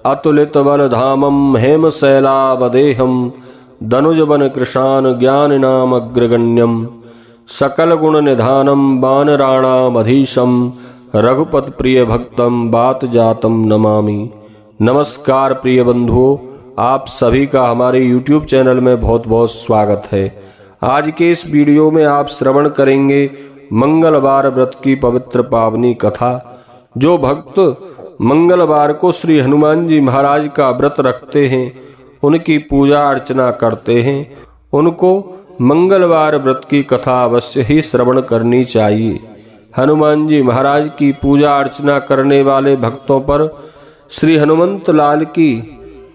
अतुलित बल धामम हेम शैलावदेहम दनुजबन कृशान ज्ञान नाम अग्रगण्यम सकल गुण निधानम वानराणामधीशम रघुपत प्रिय भक्तम बात जातम नमामि। नमस्कार प्रिय बंधुओं, आप सभी का हमारे YouTube चैनल में बहुत बहुत स्वागत है। आज के इस वीडियो में आप श्रवण करेंगे मंगलवार व्रत की पवित्र पावनी कथा। जो भक्त मंगलवार को श्री हनुमान जी महाराज का व्रत रखते हैं, उनकी पूजा अर्चना करते हैं, उनको मंगलवार व्रत की कथा अवश्य ही श्रवण करनी चाहिए। हनुमान जी महाराज की पूजा अर्चना करने वाले भक्तों पर श्री हनुमंत लाल की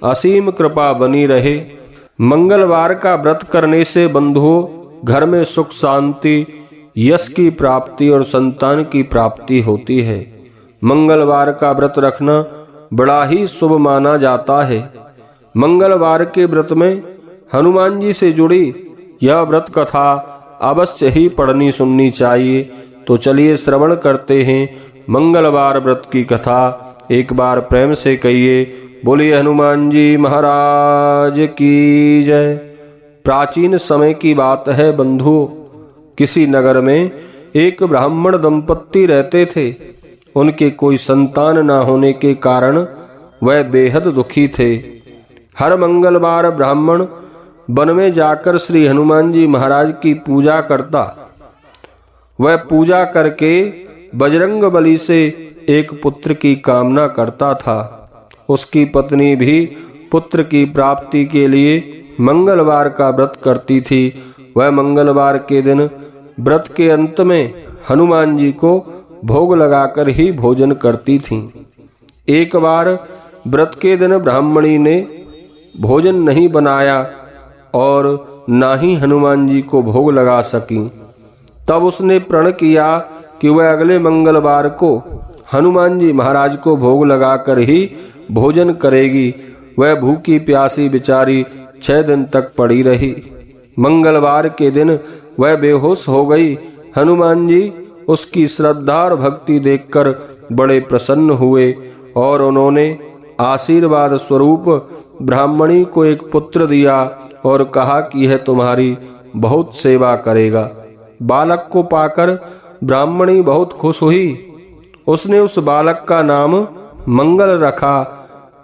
असीम कृपा बनी रहे। मंगलवार का व्रत करने से बंधुओं घर में सुख शांति, यश की प्राप्ति और संतान की प्राप्ति होती है। मंगलवार का व्रत रखना बड़ा ही शुभ माना जाता है। मंगलवार के व्रत में हनुमान जी से जुड़ी यह व्रत कथा अवश्य ही पढ़नी सुननी चाहिए। तो चलिए श्रवण करते हैं मंगलवार व्रत की कथा। एक बार प्रेम से कहिए, बोलिए हनुमान जी महाराज की जय। प्राचीन समय की बात है बंधुओं, किसी नगर में एक ब्राह्मण दंपत्ति रहते थे। उनके कोई संतान न होने के कारण वह बेहद दुखी थे। हर मंगलवार ब्राह्मण वन में जाकर श्री हनुमान जी महाराज की पूजा करता। वह पूजा करके बजरंग बली से एक पुत्र की कामना करता था। उसकी पत्नी भी पुत्र की प्राप्ति के लिए मंगलवार का व्रत करती थी। वह मंगलवार के दिन व्रत के अंत में हनुमान जी को भोग लगाकर ही भोजन करती थीं। एक बार व्रत के दिन ब्राह्मणी ने भोजन नहीं बनाया और ना ही हनुमान जी को भोग लगा सकी। तब उसने प्रण किया कि वह अगले मंगलवार को हनुमान जी महाराज को भोग लगाकर ही भोजन करेगी। वह भूखी प्यासी बेचारी 6 दिन तक पड़ी रही। मंगलवार के दिन वह बेहोश हो गई। हनुमान जी उसकी श्रद्धा और भक्ति देखकर बड़े प्रसन्न हुए और उन्होंने आशीर्वाद स्वरूप ब्राह्मणी को एक पुत्र दिया और कहा कि यह तुम्हारी बहुत सेवा करेगा। बालक को पाकर ब्राह्मणी बहुत खुश हुई। उसने उस बालक का नाम मंगल रखा।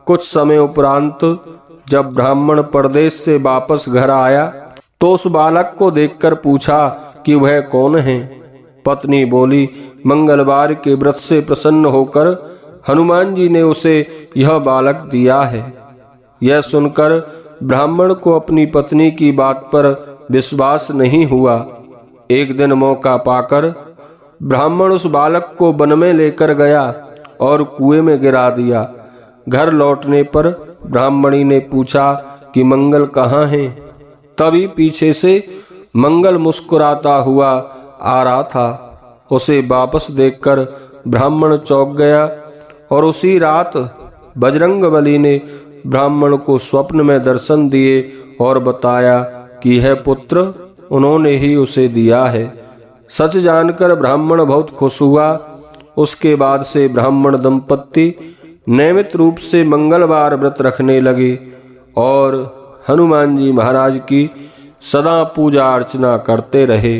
कुछ समय उपरांत जब ब्राह्मण परदेश से वापस घर आया तो उस बालक को देखकर पूछा कि वह कौन है। पत्नी बोली, मंगलवार के व्रत से प्रसन्न होकर हनुमान जी ने उसे यह बालक दिया है। यह सुनकर ब्राह्मण को अपनी पत्नी की बात पर विश्वास नहीं हुआ। एक दिन मौका पाकर ब्राह्मण उस बालक को वन में लेकर गया और कुएं में गिरा दिया। घर लौटने पर ब्राह्मणी ने पूछा कि मंगल कहाँ है। तभी पीछे से मंगल मुस्कुराता हुआ आ रहा था। उसे वापस देखकर ब्राह्मण चौंक गया और उसी रात बजरंग बली ने ब्राह्मण को स्वप्न में दर्शन दिए और बताया कि यह पुत्र उन्होंने ही उसे दिया है। सच जानकर ब्राह्मण बहुत खुश हुआ। उसके बाद से ब्राह्मण दंपत्ति नियमित रूप से मंगलवार व्रत रखने लगे और हनुमान जी महाराज की सदा पूजा अर्चना करते रहे।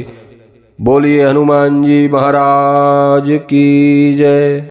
बोलिए हनुमान जी महाराज की जय।